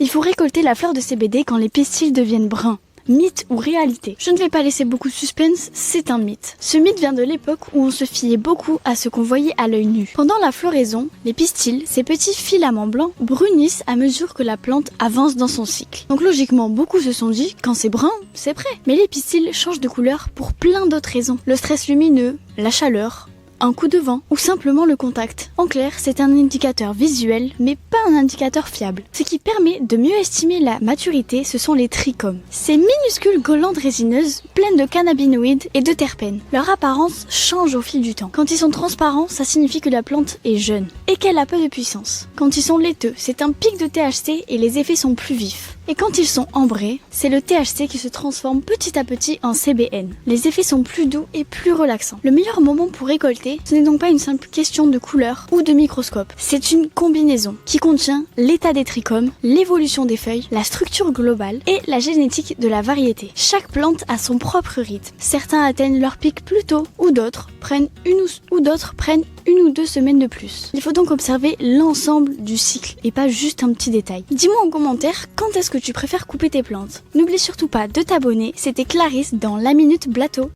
Il faut récolter la fleur de CBD quand les pistils deviennent bruns. Mythe ou réalité? Je ne vais pas laisser beaucoup de suspense, c'est un mythe. Ce mythe vient de l'époque où on se fiait beaucoup à ce qu'on voyait à l'œil nu. Pendant la floraison, les pistils, ces petits filaments blancs, brunissent à mesure que la plante avance dans son cycle. Donc logiquement, beaucoup se sont dit, quand c'est brun, c'est prêt. Mais les pistils changent de couleur pour plein d'autres raisons. Le stress lumineux, la chaleur, un coup de vent ou simplement le contact. En clair, c'est un indicateur visuel, mais pas un indicateur fiable. Ce qui permet de mieux estimer la maturité, ce sont les trichomes. Ces minuscules glandes résineuses, pleines de cannabinoïdes et de terpènes. Leur apparence change au fil du temps. Quand ils sont transparents, ça signifie que la plante est jeune et qu'elle a peu de puissance. Quand ils sont laiteux, c'est un pic de THC et les effets sont plus vifs. Et quand ils sont ambrés, c'est le THC qui se transforme petit à petit en CBN. Les effets sont plus doux et plus relaxants. Le meilleur moment pour récolter, ce n'est donc pas une simple question de couleur ou de microscope. C'est une combinaison qui contient l'état des trichomes, l'évolution des feuilles, la structure globale et la génétique de la variété. Chaque plante a son propre rythme. Certains atteignent leur pic plus tôt ou d'autres prennent une ou deux semaines de plus. Il faut donc observer l'ensemble du cycle et pas juste un petit détail. Dis-moi en commentaire quand est-ce que tu préfères couper tes plantes. N'oublie surtout pas de t'abonner, c'était Clarisse dans La Minute Blateau.